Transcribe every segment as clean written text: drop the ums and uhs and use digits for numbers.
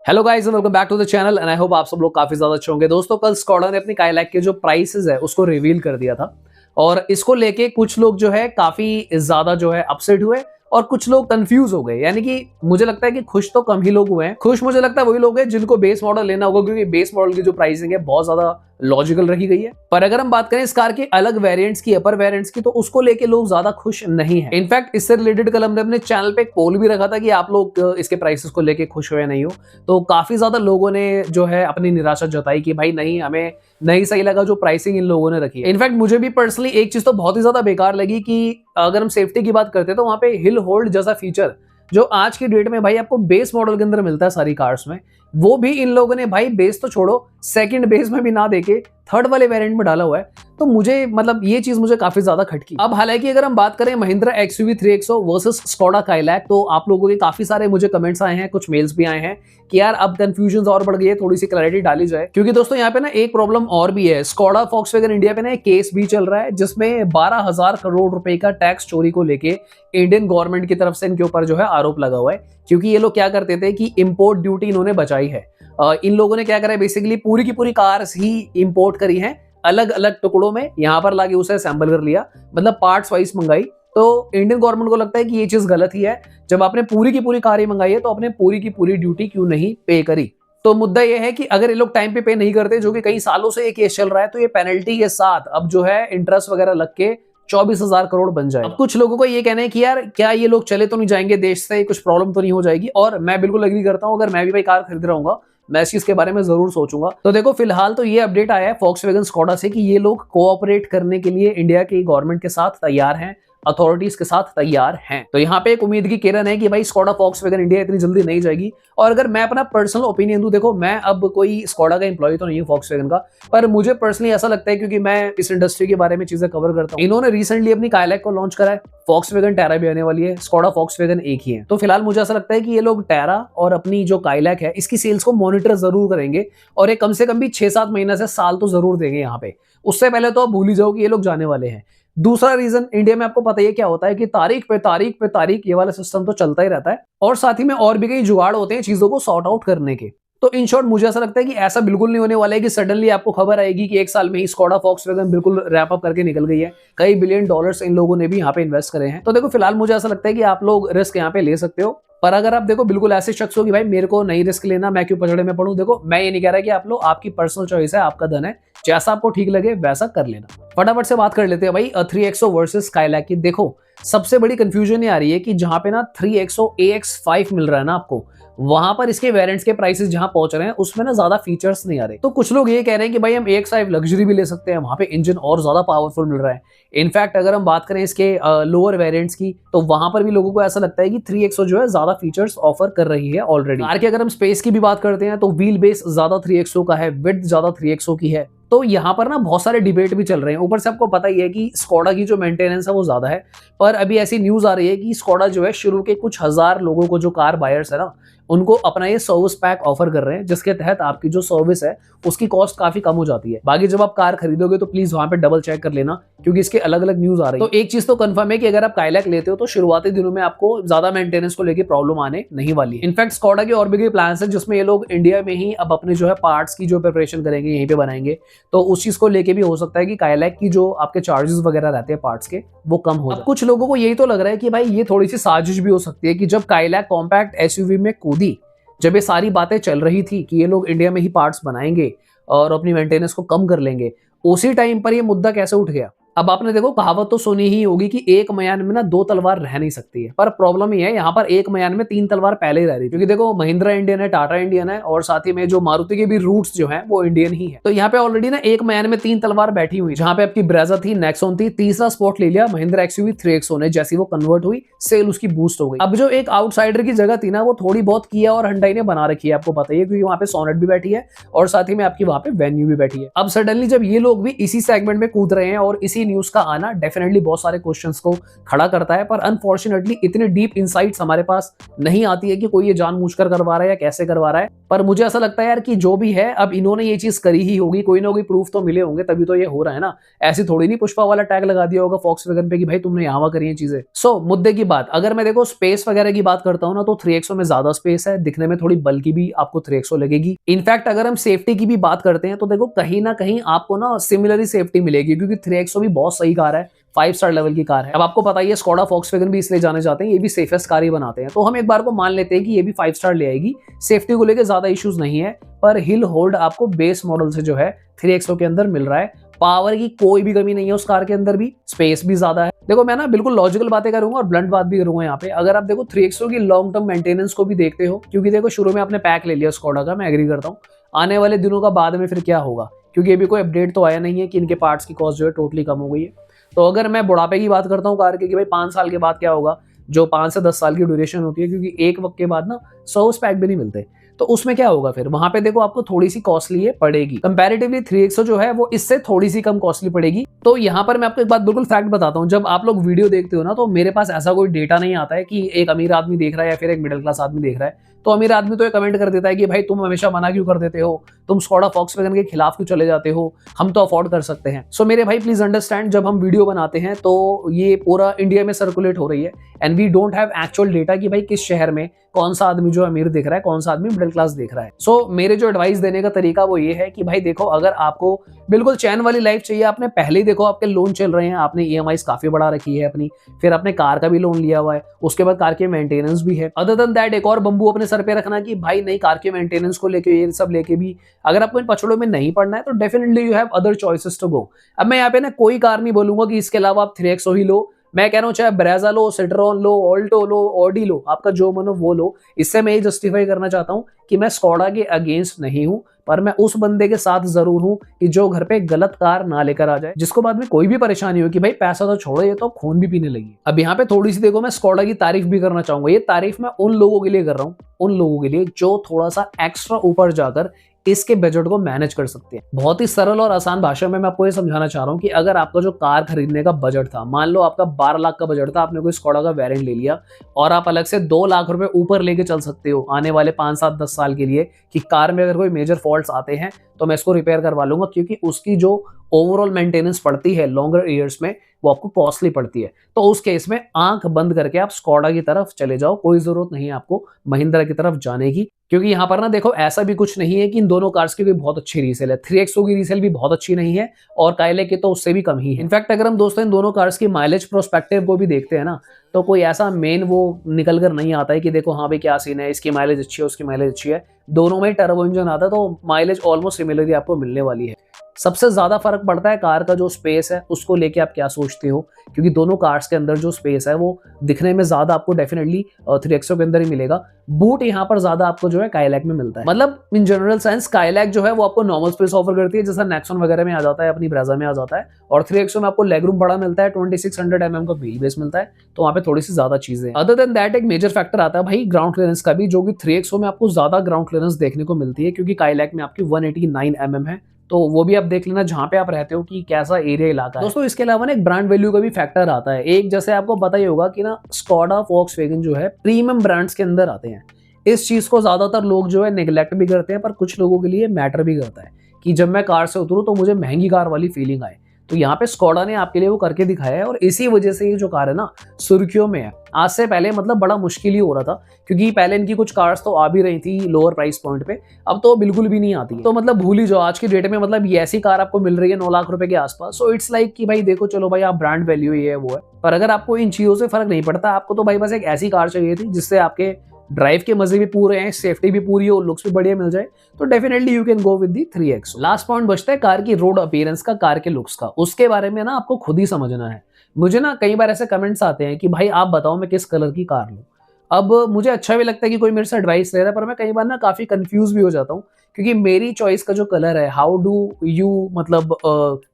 Hello guys and welcome back to the channel and I hope आप सब लोग काफी ज्यादा अच्छे होंगे। दोस्तों कल स्कोडा ने अपनी काइलैक के जो प्राइसेस है उसको रिवील कर दिया था और इसको लेके कुछ लोग जो है काफी ज्यादा जो है अपसेट हुए और कुछ लोग कंफ्यूज हो गए। यानी कि मुझे लगता है कि खुश तो कम ही लोग हुए हैं। खुश मुझे लगता है वही लोग हैं जिनको बेस मॉडल लेना होगा, क्योंकि बेस मॉडल की जो प्राइसिंग है बहुत ज्यादा लॉजिकल रखी गई है। पर अगर हम बात करें इस कार के अलग वेरिएंट्स की, अपर वेरिएंट्स की, तो उसको लेके लोग ज्यादा खुश नहीं है। इनफैक्ट इससे रिलेटेड कल हमने अपने चैनल पे एक पोल भी रखा था कि आप लोग इसके प्राइसेस को लेके खुश हो या नहीं हो। तो काफी ज्यादा लोगों ने जो है अपनी निराशा जताई कि भाई नहीं, हमें नहीं सही लगा जो प्राइसिंग इन लोगों ने रखी है। इनफैक्ट मुझे भी पर्सनली एक चीज तो बहुत ही ज्यादा बेकार लगी कि अगर हम सेफ्टी की बात करते हैं तो वहां पे हिल होल्ड जैसा फीचर जो आज की डेट में भाई आपको बेस मॉडल के अंदर मिलता है सारी कार्स में, वो भी इन लोगों ने भाई बेस तो छोड़ो सेकंड बेस में भी ना देके थर्ड वाले वेरिएंट में डाला हुआ है। तो मुझे मतलब ये चीज मुझे काफी ज्यादा खटकी। अब हालांकि अगर हम बात करें Mahindra XUV 3XO versus Skoda Kylaq, तो आप लोगों के काफी सारे मुझे कमेंट्स आए हैं, कुछ मेल्स भी आए हैं कि यार अब कंफ्यूजन और बढ़ गई है, थोड़ी सी क्लैरिटी डाली जाए। क्योंकि दोस्तों यहाँ पे ना एक प्रॉब्लम और भी है। स्कोडा वॉक्सवैगन इंडिया पे ना एक केस भी चल रहा है जिसमें 12,000 करोड़ रुपए का टैक्स चोरी को लेके इंडियन गवर्नमेंट की तरफ से इनके ऊपर जो है आरोप लगा हुआ है। क्योंकि ये लोग क्या करते थे कि इंपोर्ट ड्यूटी इन्होंने बचाई है। इन लोगों ने क्या करा है, बेसिकली पूरी की पूरी कार्स ही इंपोर्ट करी हैं अलग अलग टुकड़ों में, यहां पर लाके उसे असेंबल कर लिया, मतलब पार्ट्स वाइज मंगाई। तो इंडियन गवर्नमेंट को लगता है कि ये चीज गलत ही है। जब आपने पूरी की पूरी कार ही मंगाई है तो आपने पूरी की पूरी ड्यूटी क्यों नहीं पे करी। तो मुद्दा ये है कि अगर ये लोग टाइम पे नहीं करते, जो कि कई सालों से ये केस चल रहा है, तो ये पेनल्टी के साथ अब जो है इंटरेस्ट वगैरह लग के 24,000 करोड़ बन जाए। अब कुछ लोगों को ये कहना है कि यार क्या ये लोग चले तो नहीं जाएंगे देश से, कुछ प्रॉब्लम तो नहीं हो जाएगी। और मैं बिल्कुल एग्री करता हूं, अगर मैं भी भाई कार खरीद रहा हूँ मैं इस चीज के बारे में जरूर सोचूंगा। तो देखो फिलहाल तो ये अपडेट आया है वॉक्सवैगन स्कोडा से कि ये लोग कोऑपरेट करने के लिए इंडिया की गवर्नमेंट के साथ तैयार हैं, अथॉरिटीज के साथ तैयार हैं। तो यहाँ पे एक उम्मीद की किरण है कि भाई स्कोडा वॉक्सवैगन इंडिया इतनी जल्दी नहीं जाएगी। और अगर मैं अपना पर्सनल ओपिनियन दूं, देखो मैं अब कोई स्कोडा का एम्प्लॉय तो नहीं हूँ वॉक्सवैगन का, पर मुझे पर्सनली ऐसा लगता है क्योंकि मैं इस इंडस्ट्री के बारे में चीजें कवर करता हूँ। इन्होंने रिसेंटली अपनी काइलैक को लॉन्च करा है, वॉक्सवैगन टेरा भी आने वाली है, स्कोडा वॉक्सवैगन एक ही है। तो फिलहाल मुझे ऐसा लगता है कि ये लोग टेरा और अपनी जो काइलैक है इसकी सेल्स को मॉनिटर जरूर करेंगे और ये कम से कम भी 6-7 महीना से साल तो जरूर देंगे यहाँ पे। उससे पहले तो आप भूल ही जाओ कि ये लोग जाने वाले हैं। दूसरा रीजन, इंडिया में आपको पता ही क्या होता है कि तारीख पे तारीख ये वाला सिस्टम तो चलता ही रहता है और साथ ही में और भी कई जुगाड़ होते हैं चीजों को सॉर्ट आउट करने के। तो इन शॉर्ट मुझे ऐसा लगता है कि ऐसा बिल्कुल नहीं होने वाला है कि सडनली आपको खबर आएगी कि एक साल में ही स्कोडा वॉक्सवैगन बिल्कुल रैप अप करके निकल गई है। कई बिलियन डॉलर्स इन लोगों ने भी यहाँ पे इन्वेस्ट करे हैं। तो देखो फिलहाल मुझे ऐसा लगता है कि आप लोग रिस्क यहाँ पे ले सकते हो। पर अगर आप देखो बिल्कुल ऐसे शख्स हो कि भाई मेरे को नहीं रिस्क लेना, मैं क्यों पचड़े में पड़ूं, देखो मैं ये नहीं कह रहा कि आप लोग, आपकी पर्सनल चॉइस है, आपका धन है, जैसा आपको ठीक लगे वैसा कर लेना। फटाफट से बात कर लेते हैं भाई 3XO वर्सेस काइलैक की। देखो सबसे बड़ी कंफ्यूजन ये आ रही है कि जहां पे ना 3XO AX5 मिल रहा है ना आपको, वहां पर इसके वेरिएंट्स के प्राइसेस जहां पहुंच रहे हैं उसमें ना ज्यादा फीचर्स नहीं आ रहे। तो कुछ लोग ये कह रहे हैं कि भाई हम AX5 लग्जरी भी ले सकते हैं, वहां पे इंजन और ज्यादा पावरफुल मिल रहा है। इनफैक्ट अगर हम बात करें इसके लोअर वेरिएंट्स की, तो वहां पर भी लोगों को ऐसा लगता है कि 3XO जो है ज्यादा फीचर्स ऑफर कर रही है ऑलरेडी। कार की अगर हम स्पेस की भी बात करते हैं तो व्हील बेस ज्यादा 3XO का है, विड्थ ज्यादा 3XO की है। तो यहाँ पर ना बहुत सारे डिबेट भी चल रहे हैं। ऊपर से आपको पता ही है कि स्कोडा की जो मेंटेनेंस है वो ज्यादा है, पर अभी ऐसी न्यूज आ रही है कि स्कोडा जो है शुरू के कुछ हजार लोगों को, जो कार बायर्स है ना, उनको अपना ये सर्विस पैक ऑफर कर रहे हैं, जिसके तहत आपकी जो सर्विस है उसकी कॉस्ट काफी कम हो जाती है। बाकी जब आप कार खरीदोगे तो प्लीज वहां पे डबल चेक कर लेना, क्योंकि इसके अलग अलग न्यूज आ रही है। तो एक चीज तो कंफर्म है कि अगर आप काइलैक लेते हो तो शुरुआती दिनों में आपको ज्यादा मेंटेनेंस को लेकर प्रॉब्लम आने नहीं वाली है। इनफैक्ट स्कोडा के और भी प्लान है जिसमें ये लोग इंडिया में ही अब अपने जो है पार्ट्स की जो प्रिपरेशन करेंगे, यहीं पे बनाएंगे। तो उस चीज को लेके भी हो सकता है कि काइलैक की जो आपके चार्जेस वगैरह रहते हैं पार्ट्स के, वो कम हो जाए। कुछ लोगों को यही तो लग रहा है कि भाई ये थोड़ी सी साजिश भी हो सकती है कि जब काइलैक कॉम्पैक्ट SUV में कूदी, जब ये सारी बातें चल रही थी कि ये लोग इंडिया में ही पार्ट्स बनाएंगे और अपनी मेंटेनेंस को कम कर लेंगे, उसी टाइम पर ये मुद्दा कैसे उठ गया। अब आपने देखो कहावत तो सुनी ही होगी कि एक मयान में ना 2 तलवार रह नहीं सकती है, पर प्रॉब्लम ये है यहाँ पर एक मयान में 3 तलवार पहले ही रह रही। क्योंकि देखो महिंद्रा इंडियन है, टाटा इंडियन है और साथ ही में जो मारुति के भी रूट्स जो है वो इंडियन ही है। तो यहाँ पे ऑलरेडी ना एक मयान में 3 तलवार बैठी हुई, जहां पे आपकी ब्रेजा थी, नेक्सॉन थी, तीसरा स्पॉट ले लिया महिंद्रा XUV 3XO ने। जैसी वो कन्वर्ट हुई, सेल उसकी बूस्ट हो गई। अब जो एक आउटसाइडर की जगह थी ना, वो थोड़ी बहुत किया और हंडाई ने बना रखी है, आपको पता ही है, क्योंकि वहां पे सोनेट भी बैठी है और साथ ही में आपकी वहां पे वेन्यू भी बैठी है। अब सडनली जब ये लोग भी इसी सेगमेंट में कूद रहे हैं और इसी न्यूज का आना डेफिनेटली बहुत सारे क्वेश्चंस को खड़ा करता है, पर अनफॉर्चुनेटली इतने डीप इनसाइट्स हमारे पास नहीं आती है कि कोई ये जानबूझकर करवा रहा है या कैसे करवा रहा है। पर मुझे ऐसा लगता है यार कि जो भी है, अब इन्होंने ये चीज करी ही होगी, कोई ना कोई प्रूफ तो मिले होंगे, तभी तो ये हो रहा है ना। ऐसी थोड़ी नहीं पुष्पा वाला टैग लगा दिया होगा Volkswagen पे कि भाई तुमने यहाँ करी है चीजें। सो मुद्दे की बात, अगर मैं देखो स्पेस वगैरह की बात करता हूँ ना, तो 3XO में ज्यादा स्पेस है, दिखने में थोड़ी बल्कि भी आपको 3XO लगेगी। इनफैक्ट अगर हम सेफ्टी की भी बात करते हैं तो देखो कहीं ना कहीं आपको ना सिमिलर सेफ्टी मिलेगी, क्योंकि 3XO भी बहुत सही कार है, 5 स्टार लेवल की कार है। अब आपको पता ही है स्कोडा Volkswagen भी इसलिए जाने जाते हैं, ये भी सेफेस्ट कार ही बनाते हैं, तो हम एक बार को मान लेते हैं कि ये भी 5 स्टार ले आएगी। सेफ्टी को लेकर ज्यादा इश्यूज नहीं है, पर हिल होल्ड आपको बेस मॉडल से जो है 3XO के अंदर मिल रहा है। पावर की कोई भी कमी नहीं है उस कार के अंदर भी, स्पेस भी ज्यादा है। देखो मैं ना बिल्कुल लॉजिकल बातें करूंगा और ब्लंट बात भी करूंगा यहाँ पे। अगर आप देखो 3XO की लॉन्ग टर्म मेंटेनेंस को भी देखते हो, क्योंकि देखो शुरू में आपने पैक ले लिया स्कोडा का, मैं एग्री करता हूँ, आने वाले दिनों का बाद में फिर क्या होगा, क्योंकि अभी कोई अपडेट तो आया नहीं है कि इनके पार्ट्स की कॉस्ट जो है टोटली कम हो गई है। तो अगर मैं बुढ़ापे की बात करता हूँ कार के कि भाई 5 साल के बाद क्या होगा, जो 5 से 10 साल की ड्यूरेशन होती है, क्योंकि एक वक्त के बाद ना सर्विस पैक भी नहीं मिलते, तो उसमें क्या होगा फिर वहां पे देखो आपको थोड़ी सी कॉस्टली पड़ेगी कंपैरेटिवली। 3XO जो है वो इससे थोड़ी सी कम कॉस्टली पड़ेगी। तो यहाँ पर मैं आपको एक बात बिल्कुल फैक्ट बताता हूँ, जब आप लोग वीडियो देखते हो ना, तो मेरे पास ऐसा कोई डेटा नहीं आता है कि एक अमीर आदमी देख रहा है या फिर एक मिडिल क्लास आदमी देख रहा है, तो अमीर आदमी तो ये कमेंट कर देता है कि भाई तुम हमेशा मना क्यों कर देते हो, तुम स्कोडा Volkswagen के खिलाफ क्यों चले जाते हो, हम तो अफोर्ड कर सकते हैं। सो मेरे भाई प्लीज अंडरस्टैंड, जब हम वीडियो बनाते हैं तो ये पूरा इंडिया में सर्कुलेट हो रही है and we don't have actual data कि भाई किस शहर में कौन सा आदमी जो अमीर दिख रहा है, कौन सा आदमी मिडिल क्लास दिख रहा है। सो मेरे जो एडवाइस देने का तरीका वो ये है कि भाई देखो, अगर आपको बिल्कुल चैन वाली लाइफ चाहिए, आपने पहले ही देखो आपके लोन चल रहे हैं, आपने EMIs काफी बढ़ा रखी है अपनी, फिर आपने कार का भी लोन लिया हुआ है, उसके बाद कार के मेंटेनेंस भी है। अदर देन दैट एक और बंबू अपने सर पे रखना कि भाई नहीं, कार के मेंटेनेंस को लेके ये सब लेके भी अगर आपको इन पछड़ों में नहीं पड़ना है तो definitely you have other choices to go. अब मैं यहाँ पे ना कोई कार नहीं बोलूंगा कि इसके अलावा आप 3XO ही लो, मैं कह रहा हूँ चाहे ब्रेजा लो, सिट्रॉन लो, ऑल्टो लो, ऑडी लो, आपका जो मनो वो लो। इससे मैं ये जस्टिफाई करना चाहता हूँ कि मैं स्कोडा के अगेंस्ट नहीं हूँ, पर मैं उस बंदे के साथ जरूर हूं कि जो घर पे गलत कार ना लेकर आ जाए, जिसको बाद में कोई भी परेशानी हो कि भाई पैसा तो छोड़ो, ये तो खून भी पीने लगी। अब यहाँ पे थोड़ी सी देखो मैं स्कोडा की तारीफ भी करना चाहूंगा। ये तारीफ मैं उन लोगों के लिए कर रहा हूँ, उन लोगों के लिए जो थोड़ा सा एक्स्ट्रा ऊपर जाकर इसके बजट को मैनेज कर सकते हैं। बहुत ही सरल और आसान भाषा में मैं आपको ये समझाना चाह रहा हूँ कि अगर आपका जो कार खरीदने का बजट था, मान लो आपका 12 लाख का बजट था, आपने कोई स्कोडा का वेरिएंट ले लिया और आप अलग से 2 लाख रुपए ऊपर लेके चल सकते हो आने वाले 5, 7, 10 साल के लिए कि कार में अगर कोई मेजर फॉल्ट्स आते हैं तो मैं इसको रिपेयर करवा लूंगा, क्योंकि उसकी जो ओवरऑल मेंटेनेंस पड़ती है लॉन्गर ईयर्स में वो आपको कॉस्टली पड़ती है। तो उस केस में आंख बंद करके आप स्कोडा की तरफ चले जाओ, कोई जरूरत नहीं है आपको महिंद्रा की तरफ जाने की, क्योंकि यहाँ पर ना देखो ऐसा भी कुछ नहीं है कि इन दोनों कार्स की कोई बहुत अच्छी रीसेल है। 3XO की रीसेल भी बहुत अच्छी नहीं है और काइलैक की तो उससे भी कम ही है। इनफैक्ट अगर हम दोस्तों इन दोनों कार्स की माइलेज प्रोस्पेक्टिव को भी देखते हैं ना, तो कोई ऐसा मेन वो निकल कर नहीं आता है कि देखो हाँ भाई क्या सीन है, इसकी माइलेज अच्छी है, उसकी माइलेज अच्छी है। दोनों में टर्बो इंजन आता है तो माइलेज ऑलमोस्ट सिमिलर ही आपको मिलने वाली है। सबसे ज्यादा फर्क पड़ता है कार का जो स्पेस है उसको लेके आप क्या सोचते हो, क्योंकि दोनों कार्स के अंदर जो स्पेस है वो दिखने में ज्यादा आपको डेफिनेटली 3XO के अंदर ही मिलेगा। बूट यहाँ पर ज्यादा आपको जो है काइलैक में मिलता है। मतलब इन जनरल सेंस काइलैक जो है वो आपको नॉर्मल स्पेस ऑफर करती है, जैसा नेक्सॉन वगैरह में आ जाता है, अपनी ब्रेजा में आ जाता है, और 3XO में आपको लेग रूम बड़ा मिलता है, 2600 mm का व्हील बेस मिलता है, तो वहाँ पे थोड़ी सी ज्यादा चीजें। अदर देन दैट एक मेजर फैक्टर आता है भाई ग्राउंड क्लियरेंस का भी, जो कि 3XO में आपको ज्यादा ग्राउंड क्लियरेंस देखने को मिलती है, क्योंकि काइलैक में आपकी 189 mm है। तो वो भी आप देख लेना जहां पे आप रहते हो कि कैसा एरिया इलाका है। दोस्तों इसके अलावा ना एक ब्रांड वैल्यू का भी फैक्टर आता है। एक जैसे आपको पता ही होगा कि ना स्कोडा Volkswagen जो है प्रीमियम ब्रांड्स के अंदर आते हैं। इस चीज को ज्यादातर लोग जो है नेग्लेक्ट भी करते हैं, पर कुछ लोगों के लिए मैटर भी करता है कि जब मैं कार से उतरूं तो मुझे महंगी कार वाली फीलिंग आए। तो यहाँ पे स्कोडा ने आपके लिए वो करके दिखाया है, और इसी वजह से ये जो कार है ना सुर्खियों में है। आज से पहले मतलब बड़ा मुश्किल ही हो रहा था, क्योंकि पहले इनकी कुछ कार्स तो आ भी रही थी लोअर प्राइस पॉइंट पे, अब तो बिल्कुल भी नहीं आती। तो मतलब भूल ही जाओ आज की डेट में, मतलब ये ऐसी कार आपको मिल रही है 9 लाख रुपए के आसपास। सो इट्स लाइक कि भाई देखो चलो भाई आप ब्रांड वैल्यू ये है वो है, पर अगर आपको इन चीजों से फर्क नहीं पड़ता, आपको तो भाई बस एक ऐसी कार चाहिए थी जिससे आपके ड्राइव के मजे भी पूरे हैं, सेफ्टी भी पूरी हो, लुक्स भी बढ़िया मिल जाए, तो definitely you can go with the 3XO। Last point बचता है कार की रोड अपीयरेंस का, कार के लुक्स का। उसके बारे में ना आपको खुद ही समझना है। मुझे ना कई बार ऐसे कमेंट्स आते हैं कि भाई आप बताओ मैं किस कलर की कार लूं। अब मुझे अच्छा भी लगता है कि कोई मेरे से एडवाइस ले रहा है, पर मैं कई बार ना काफी कंफ्यूज भी हो जाता हूँ, क्योंकि मेरी चॉइस का जो कलर है, हाउ डू यू मतलब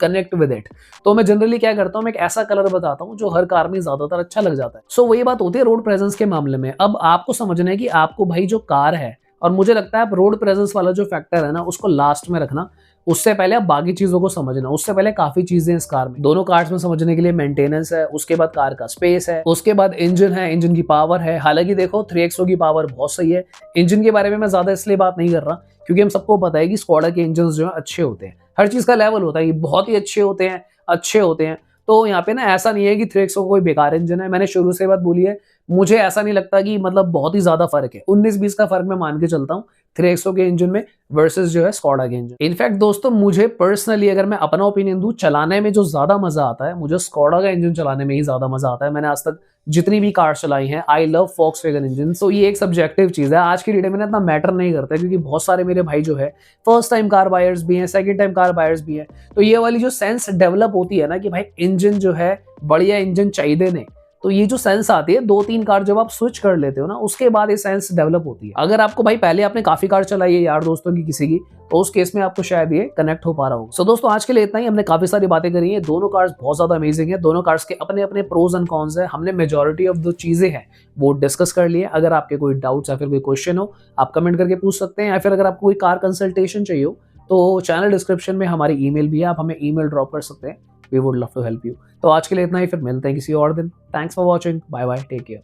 कनेक्ट विद इट। तो मैं जनरली क्या करता हूँ, मैं एक ऐसा कलर बताता हूँ जो हर कार में ज्यादातर अच्छा लग जाता है। सो वही बात होती है रोड प्रेजेंस के मामले में। अब आपको समझना है कि आपको भाई जो कार है, और मुझे लगता है आप रोड प्रेजेंस वाला जो फैक्टर है ना उसको लास्ट में रखना। उससे पहले आप बाकी चीजों को समझना। उससे पहले काफी चीजें इस कार में, दोनों कार्स में समझने के लिए मेंटेनेंस है, उसके बाद कार का स्पेस है, उसके बाद इंजन है, इंजन की पावर है। हालांकि देखो 3XO की पावर बहुत सही है। इंजन के बारे में मैं ज्यादा इसलिए बात नहीं कर रहा क्योंकि हम सबको पता है कि स्कोडा के इंजन जो है अच्छे होते हैं, हर चीज का लेवल होता है, बहुत ही अच्छे होते हैं, अच्छे होते हैं। तो यहाँ पे ना ऐसा नहीं है कि 3XO कोई बेकार इंजन है। मैंने शुरू से बात बोली है, मुझे ऐसा नहीं लगता कि मतलब बहुत ही ज्यादा फर्क है, 19-20 का फर्क मैं मान के चलता हूँ 3XO के इंजन में वर्सेस जो है स्कोडा के इंजन। इनफैक्ट दोस्तों मुझे पर्सनली अगर मैं अपना ओपिनियन दूं, चलाने में जो ज्यादा मजा आता है मुझे स्कोडा का इंजन चलाने में ही ज्यादा मजा आता है। मैंने आज तक जितनी भी कार चलाई हैं, आई लव वॉक्सवैगन इंजन। तो ये एक सब्जेक्टिव चीज है, आज की डेट में ना इतना मैटर नहीं करता क्योंकि बहुत सारे मेरे भाई जो है फर्स्ट टाइम कार बायर्स भी हैं, सेकंड टाइम कार बायर्स भी हैं। तो ये वाली जो सेंस डेवलप होती है ना कि भाई इंजन जो है बढ़िया इंजन चाहिए नहीं, तो ये जो सेंस आती है 2-3 कार जब आप स्विच कर लेते हो ना, उसके बाद ये सेंस डेवलप होती है। अगर आपको भाई पहले आपने काफी कार चलाई है यार दोस्तों की किसी की, तो उस केस में आपको शायद ये कनेक्ट हो पा रहा होगा। सो दोस्तों आज के लिए इतना ही। हमने काफी सारी बातें करी हैं, दोनों कार्स बहुत ज्यादा अमेजिंग है, दोनों कार्स के अपने अपने प्रोज एंड कॉन्स है। हमने मेजोरिटी ऑफ जो चीजें हैं वो डिस्कस कर लिए। अगर आपके कोई डाउट्स या फिर कोई क्वेश्चन हो, आप कमेंट करके पूछ सकते हैं, या फिर अगर आपको कोई कार कंसल्टेशन चाहिए हो तो चैनल डिस्क्रिप्शन में हमारी ईमेल भी है, आप हमें ईमेल ड्रॉप कर सकते हैं। We would love to help you. तो आज के लिए इतना ही, फिर मिलते हैं किसी और दिन। Thanks for watching, bye bye, take care.